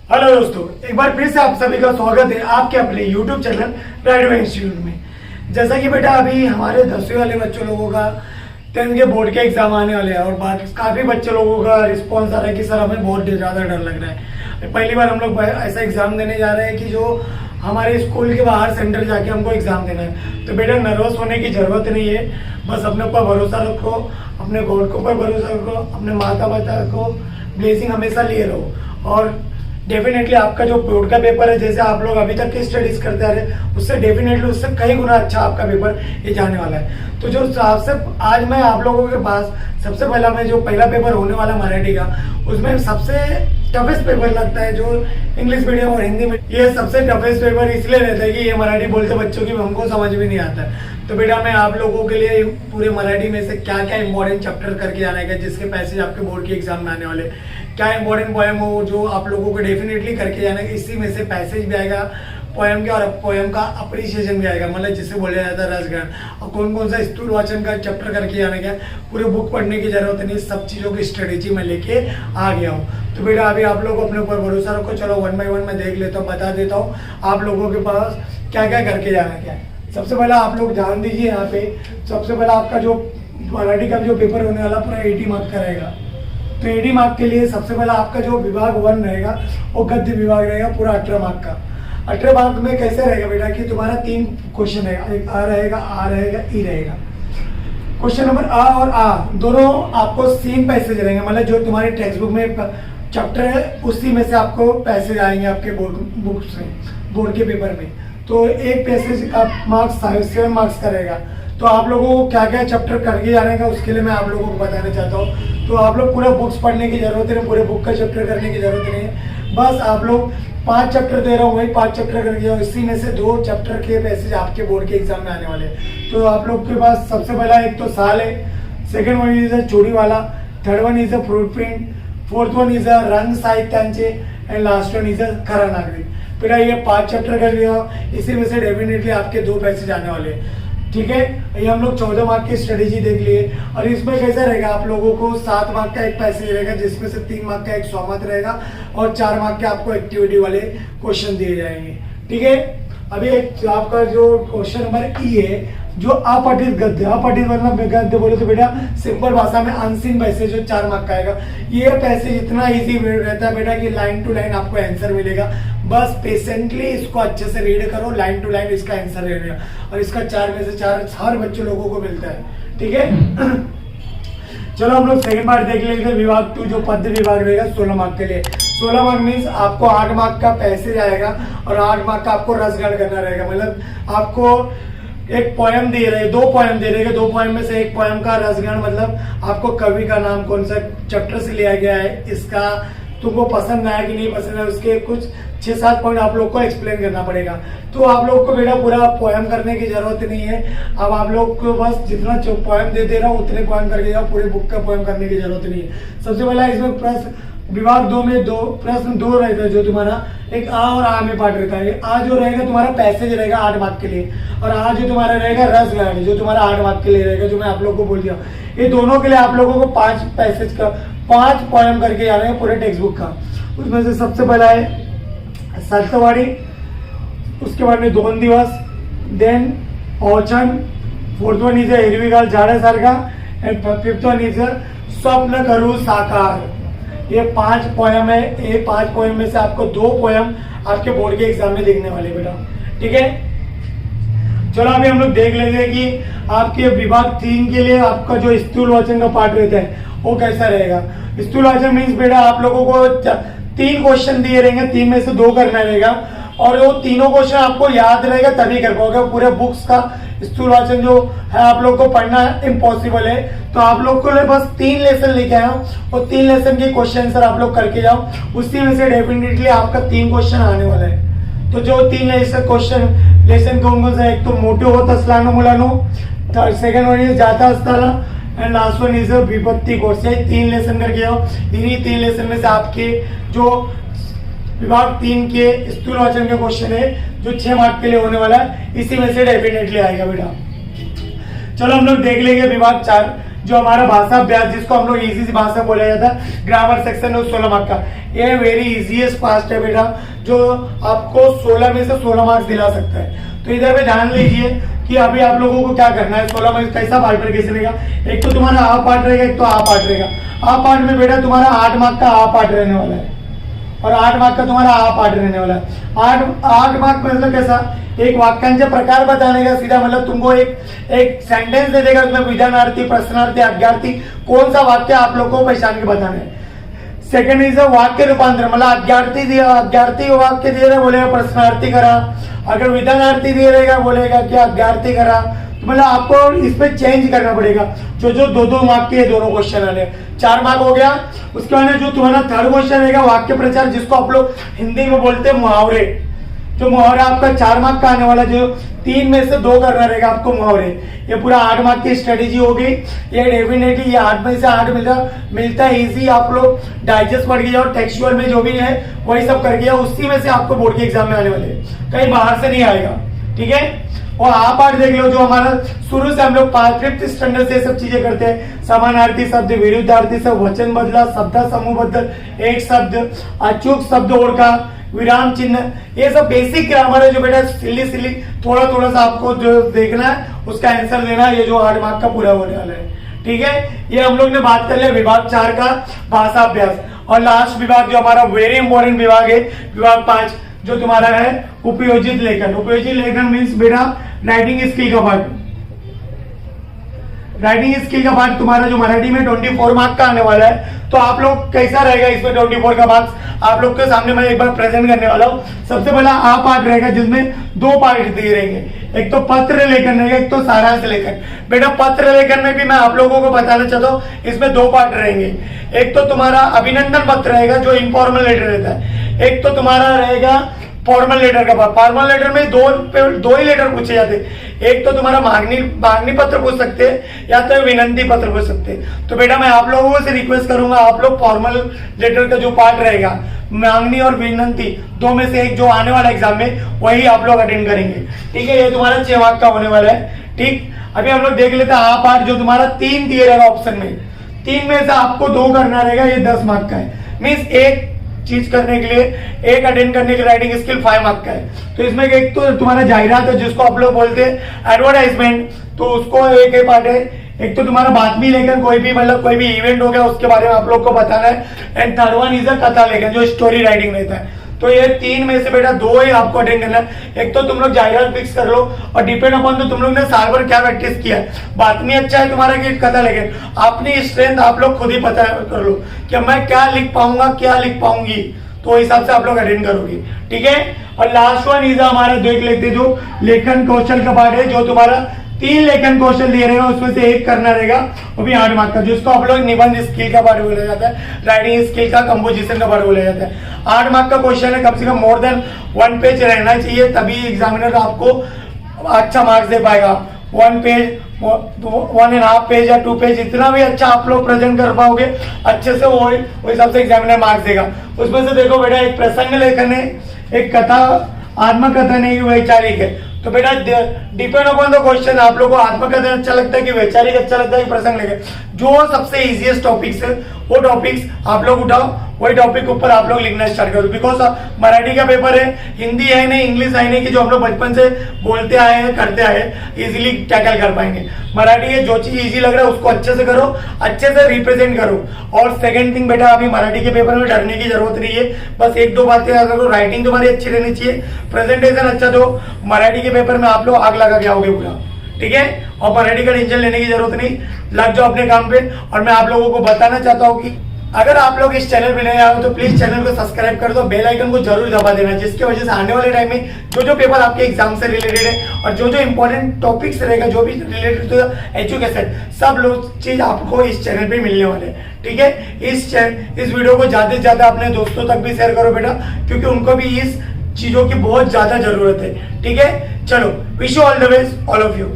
Hello दोस्तों, एक बार फिर से आप सभी का स्वागत है आपके अपने YouTube चैनल राइडवे इंस्टीट्यूट में। जैसा कि बेटा अभी हमारे 10वीं वाले बच्चों लोगों का 10th के बोर्ड के एग्जाम आने वाले हैं और काफ़ी बच्चे लोगों का रिस्पॉन्स आ रहा है कि सर हमें बहुत ज़्यादा डर लग रहा है। पहली बार हम लोग ऐसा एग्जाम देने जा रहे हैं कि जो हमारे स्कूल के बाहर सेंटर जाके हमको एग्जाम देना है। तो बेटा नर्वस होने की जरूरत नहीं है, बस अपने ऊपर भरोसा रखो, अपने गॉड के ऊपर भरोसा रखो, अपने माता पिता को ब्लेसिंग हमेशा लिए रहो और डेफिनेटली आपका जो बोर्ड का पेपर है, जैसे आप लोग अभी तक की स्टडीज करते आ रहे उससे डेफिनेटली उससे कई गुना अच्छा आपका पेपर ये जाने वाला है। तो जो आपसे आज मैं आप लोगों के पास सबसे पहला मैं जो पहला पेपर होने वाला मराठी का, उसमें सबसे टफेस्ट पेपर लगता है जो इंग्लिश मीडियम और हिंदी में। ये सबसे टफेस्ट पेपर इसलिए रहता है कि ये मराठी बोलते बच्चों की हमको समझ में नहीं आता है। तो बेटा मैं आप लोगों के लिए पूरे मराठी में से क्या क्या इंपॉर्टेंट चैप्टर करके आने का, जिसके पैसेज आपके बोर्ड के एग्जाम में आने वाले, क्या इंपॉर्टेंट पोएम हो जो आप लोगों को डेफिनेटली करके जाना है। इसी में से पैसेज भी आएगा पोएम के और पोएम का अप्रिसिएशन भी आएगा, मतलब जिसे बोला जाता है रसग्रहण, और कौन कौन सा स्थूल वाचन का चैप्टर करके जाने का। पूरे बुक पढ़ने की जरूरत नहीं, सब चीज़ों की स्ट्रेटेजी में लेके आ गया हूँ। तो बेटा अभी आप लोग अपने ऊपर भरोसा रखो। चलो 1 बाय 1 मैं देख लेता हूँ, बता देता हूँ आप लोगों के पास क्या क्या करके जाना क्या है। सबसे पहला आप लोग ध्यान दीजिए यहाँ पे। सबसे पहला आपका जो मराठी का जो पेपर होने वाला पूरा 80 मार्क का रहेगा। तो 80 मार्क के लिए सबसे पहला आपका जो विभाग 1 रहेगा वो गद्य विभाग रहेगा, पूरा 18 मार्क का। 18 मार्क में कैसे रहेगा बेटा कि तुम्हारा 3 क्वेश्चन रहेगा, एक आ रहेगा, आ रहेगा, ई रहेगा। क्वेश्चन नंबर आ और आ दोनों आपको सेम पैसेज रहेंगे, मतलब जो तुम्हारे टेक्स्ट बुक में चैप्टर है उसी में से आपको पैसेज आएंगे आपके बुक से, बोर्ड के पेपर में। तो एक पैसेज का मार्क्स 7 मार्क्स का रहेगा। तो आप लोगों को क्या क्या चैप्टर करके जाने का उसके लिए मैं आप लोगों को बताना चाहता हूँ। तो आप लोग पूरे बुक्स पढ़ने की जरूरत नहीं, पूरे बुक का चैप्टर करने की जरूरत नहीं है। बस आप लोग 5 चैप्टर दे रहा हूँ, वही 5 चैप्टर करके जाओ। इसी में से 2 चैप्टर के पैसेज आपके बोर्ड के एग्जाम में आने वाले। तो आप लोग के पास सबसे पहला एक तो साल है, सेकेंड वन इज अ चोरी वाला, third one is a fruit print, fourth one is a रंग साहित्यांचे and last one is a खरा नागरिक। फिर ये 5 चैप्टर कर लिया, इसी में से डेफिनेटली आपके 2 पैसेज आने वाले हैं। ठीक है, ये हम लोग 14 मार्क की स्ट्रेटेजी देख लिए। और इसमें कैसा रहेगा आप लोगों को 7 मार्क का एक पैसेज रहेगा, जिसमें से 3 मार्क का एक स्वामत रहेगा और 4 मार्क के आपको एक्टिविटी वाले क्वेश्चन दिए जाएंगे। ठीक है, अभी एक आपका जो क्वेश्चन नंबर ई है, जो अपठित गद्य, अपठित मतलब गद्य बोले तो बेटा सिंपल भाषा में अनसीन पैसेज जो 4 मार्क का आएगा। ये पैसेज इतना इजी रहता है बेटा कि लाइन टू लाइन आपको आंसर मिलेगा। बस पेशेंटली इसको अच्छे से रीड करो, लाइन टू लाइन इसका आंसर रहेगा और इसका 4 में से 4 हर बच्चे लोगों को मिलता है। ठीक है चलो हम लोग सेकंड पार्ट देख लेते हैं। विभाग 2 जो पद्य विभाग रहेगा 16 मार्क के लिए। 16 मार्क मीन्स आपको 8 मार्क का पैसेज आएगा और 8 मार्क का आपको रसग्रहण करना रहेगा। मतलब आपको एक पोएम दे रहे, 2 पोएम दे रहे, 2 पोएम में से एक पोएम का रसग्रहण, मतलब आपको कवि का नाम कौन सा चैप्टर से लिया गया है, इसका तुमको पसंद आया कि नहीं पसंद है, उसके कुछ 6-7 पॉइंट आप लोग को एक्सप्लेन करना पड़ेगा। तो आप लोग को बेटा पूरा पोएम करने की जरूरत नहीं है। अब आप लोग को बस जितना पोएम दे रहा हूँ उतने पोएम करके जाओ, पूरे बुक का पोएम करने की जरूरत नहीं है। सबसे पहला इसमें प्रश्न विभाग 2 में 2 प्रश्न 2 रहता है, जो तुम्हारा एक आ और आ में पार्ट रहता है। आ जो रहेगा तुम्हारा पैसेज रहेगा 8 मार्क के लिए, और आ जो तुम्हारा रहेगा रसग्रहण जो तुम्हारा 8 मार्क के लिए रहेगा, जो मैं आप लोग को बोल दिया। ये दोनों के लिए आप लोगों को 5 पैसेज का 5 पोएम करके जा रहे हैं पूरे टेक्स्ट बुक का। उसमें से सबसे पहला है सत्यवाड़ी, उसके बाद में 2 दिवस, देन औचन, फोर्थ वन इज हिरवी गाल झाडासारखा एंड फिफ्थ वन इज स्वप्न करू साकार। ये 5 पोएम है। ये 5 पोएम में से आपको 2 पोएम आपके बोर्ड के एग्जाम में लिखने वाले बेटा। ठीक है, चलो अभी हम लोग देख लेते हैं कि आपके विभाग 3 के लिए आपका जो स्थूल वाचन का पार्ट रहता है वो कैसा रहेगा। स्थूल वाचन मीन्स बेटा आप लोगों को 3 क्वेश्चन दिए रहेंगे, 3 में से 2 करना रहेगा और वो तीनों क्वेश्चन आपको याद रहेगा तभी कर पाओगे। पूरे बुक्स का स्थूल वाचन जो है आप लोग को पढ़ना इम्पॉसिबल है। तो आप लोग को बस 3 लेसन लेके आए हो और 3 लेसन के क्वेश्चन आंसर आप लोग करके जाओ, उसी में से डेफिनेटली आपका 3 क्वेश्चन आने वाला है। तो जो 3 लेसन कौन कौन सा, एक तो मोठे होत असल्यानं मुलांनो, सेकंड वन इज जाता असताना एंड लास्ट वन इज विपत्ति कोर्स। 3 लेसन करके जाओ। इन्हीं 3 लेसन में से आपके जो विभाग 3 के स्थूल वाचन के क्वेश्चन है जो 6 मार्क के लिए होने वाला है, इसी में से डेफिनेटली आएगा बेटा। चलो हम लोग देख लेंगे विभाग 4 जो हमारा भाषा अभ्यास जिसको हम लोग इजी सी भाषा बोला जाता है, ग्रामर सेक्शन है 16 मार्क्स का, ये वेरी इजीएस्ट पास्ट है बेटा, जो आपको 16 में से 16 मार्क्स दिला सकता है। तो इधर पे ध्यान लीजिए कि अभी आप लोगों को क्या करना है, 16 में कैसा पार्ट कैसे रहेगा। एक तो तुम्हारा आ पार्ट रहेगा, एक तो आ पार्ट रहेगा। आ पार्ट में बेटा तुम्हारा 8 मार्क का आ पार्ट रहने वाला है और 8 मार्क का तुम्हारा आ पार्ट रहने वाला है। 8 मार्क मतलब कैसा, एक वाक्यांश प्रकार बताने का सीधा, मतलब तुमको एक सेंटेंस दे देगा, उसमें विधानार्थी, प्रश्नार्थी, अज्ञार्थी, कौन सा वाक्य आप लोग को पहचान के बताना है। सेकंड इज वाक्य रूपांतर, मतलब अज्ञार्थी वाक्य दे रहे बोलेगा प्रश्नार्थी करा, अगर विधानार्थी दे रहेगा बोलेगा कि अज्ञार्थी करा। तो मतलब आपको इस पे चेंज करना पड़ेगा। जो दो मार्क के दोनों क्वेश्चन आने, 4 मार्क हो गया। उसके बाद जो तुम्हारा थर्ड क्वेश्चन रहेगा वाक्य प्रचार, जिसको आप लोग हिंदी में बोलते हैं मुहावरे। जो मुहावरा आपका 4 मार्क का आने वाला, जो 3 में से 2 करना रहेगा आपको मुहावरे। ये पूरा 8 मार्क की स्ट्रेटेजी होगी। ये डेफिनेटली ये 8 में से 8 मिलता है इजी। आप लोग डाइजेस्ट पढ़ के जाओ, टेक्सचुअल में जो भी है वही सब करके जाओ, उसी में से आपको बोर्ड के एग्जाम में आने वाले, कहीं बाहर से नहीं आएगा। ठीक है, और आप पार्ट देख लो, जो हमारा शुरू से हम लोग 5th स्टैंडर्ड से सब चीजें करते हैं। समानार्थी शब्द, विरुद्धार्थी शब्द, वचन बदला, शब्द समूह बदल, एक शब्द, अचूक शब्द ओढ़का, विराम चिन्ह, ये सब बेसिक ग्रामर है जो बेटा सिली थोड़ा सा आपको जो देखना है उसका आंसर देना है। ये जो 8 मार्क का पूरा होने वाला है। ठीक है, ये हम लोग ने बात कर लिया विभाग 4 का भाषा अभ्यास। और लास्ट विभाग जो हमारा वेरी इंपॉर्टेंट विभाग है, विभाग 5, जो तुम्हारा है उपयोजित लेखन। उपयोजित लेखन मीन्स बेटा राइटिंग स्किल का पार्ट। राइटिंग स्किल का पार्ट तुम्हारा जो मराठी में 24 मार्क का आने वाला है। तो आप लोग कैसा रहेगा इसमें 24 का मार्क्स आप लोग के सामने मैं एक बार प्रेजेंट करने वाला हूँ। सबसे पहला आ पार्ट रहेगा, जिसमें 2 पार्ट दिए रहेंगे, एक तो पत्र लेखन रहेगा, एक तो सारांश लेखन। बेटा पत्र लेखन में भी मैं आप लोगों को बताना चाहता हूँ, इसमें 2 पार्ट रहेंगे। एक तो तुम्हारा अभिनंदन पत्र रहेगा जो इनफॉर्मल लेटर रहता है, एक तो तुम्हारा रहेगा फॉर्मल लेटर का पार्ट। फॉर्मल लेटर में दो ही लेटर पूछे जाते हैं, एक तो तुम्हारा मांगनी पत्र पूछ सकते हैं या तो विनंती पत्र पूछ सकते हैं। तो बेटा मैं आप लोगों से रिक्वेस्ट करूंगा, आप लोग फॉर्मल लेटर का जो पार्ट रहेगा, मांगनी और विनंती, 2 में से एक जो आने वाला एग्जाम में वही आप लोग अटेंड करेंगे। ठीक है, ये तुम्हारा 6 मार्क का होने वाला है। ठीक, अभी हम लोग देख लेते हैं आ पार्ट, जो तुम्हारा 3 दिए रहेगा ऑप्शन में, 3 में से आपको 2 करना रहेगा, ये 10 मार्क का है। मीन्स एक चीज करने के लिए, एक अटेंड करने के लिए राइटिंग स्किल 5 मार्क का है। तो इसमें एक तो तुम्हारा जाहिरात है, जिसको आप लोग बोलते हैं एडवर्टाइजमेंट, तो उसको एक ही पार्ट है। एक तो तुम्हारा बातमी लेखन, कोई भी मतलब कोई भी इवेंट हो गया उसके बारे में आप लोग को बताना है। एंड थर्ड वन इज अ कथा लेखन, जो स्टोरी राइटिंग रहता है। तो ये 3 में से बेटा 2 ही आपको अटेंड करना है। एक तो तुम लोग जाहिरात फिक्स कर लो, और डिपेंड अपॉन तो तुम लोग ने साल भर क्या प्रैक्टिस किया है। बातमी अच्छा है तुम्हारा कि कथा लेखन, अपनी स्ट्रेंथ आप लोग खुद ही पता कर लो कि मैं क्या लिख पाऊंगा, क्या लिख पाऊंगी, तो हिसाब से आप लोग अटेंड करोगे। ठीक है, और लास्ट वन इज हमारा देख लेते जो लेखन कौशल का पार्ट है, जो तुम्हारा 3 लेखन कौशल दिए रहेगा, उसमें से एक करना रहेगा, वो भी 8 मार्क का, जिसको आप लोग निबंध स्किल का पार्ट बोला जाता है, राइटिंग स्किल का, कंपोजिशन का पार्ट बोला जाता है। 8 मार्क का क्वेश्चन है, कम से कम मोर देन 1 पेज रहना चाहिए, तभी एग्जामिनर आपको अच्छा मार्क्स दे पाएगा। 1 पेज, 1.5 पेज या 2 पेज, इतना भी अच्छा आप लोग प्रेजेंट कर पाओगे अच्छे से, वो हिसाब से एग्जामिनर मार्क्स देगा। उसमें से देखो बेटा, एक प्रसंग लेखन है, एक कथा, आत्मकथन है, वैचारिक है। तो बेटा डिपेंड अपॉन द क्वेश्चन, आप लोगों को आत्मकथन अच्छा लगता है कि वैचारिक अच्छा लगता है कि प्रसंग लेखन, जो सबसे इजीएस्ट टॉपिक्स है वो टॉपिक्स आप लोग उठाओ, वही टॉपिक ऊपर आप लोग लिखना स्टार्ट करो। बिकॉज मराठी का पेपर है, हिंदी है नहीं, इंग्लिश है नहीं कि जो हम लोग बचपन से बोलते आए हैं, करते आए हैं, इजीली टैकल कर पाएंगे। मराठी है, जो चीज इजी लग रहा है उसको अच्छे से करो, अच्छे से रिप्रेजेंट करो। और सेकंड थिंग बेटा, अभी मराठी के पेपर में डरने की जरूरत नहीं है, बस 1-2 बातें याद रखो। राइटिंग तुम्हारी अच्छी रहनी चाहिए, प्रेजेंटेशन अच्छा दो, मराठी के पेपर में आप लोग आग लगा के आओगे पूरा। ठीक है, और मराठी का टेंशन लेने की जरूरत नहीं, लग जाओ अपने काम पे। और मैं आप लोगों को बताना चाहता हूँ कि अगर आप लोग इस चैनल पे नए आए हो तो प्लीज चैनल को सब्सक्राइब कर दो, बेल आइकन को जरूर दबा देना, जिसकी वजह से आने वाले टाइम में जो पेपर आपके एग्जाम से रिलेटेड है और जो इंपॉर्टेंट टॉपिक्स रहेगा, जो भी रिलेटेड टू एजुकेशन, सब लोग चीज आपको इस चैनल पे मिलने वाले हैं। ठीक है, इस वीडियो को ज्यादा से ज्यादा अपने दोस्तों तक भी शेयर करो बेटा, क्योंकि उनको भी इस चीजों की बहुत ज्यादा जरूरत है। ठीक है, चलो, wish you all the best all of you.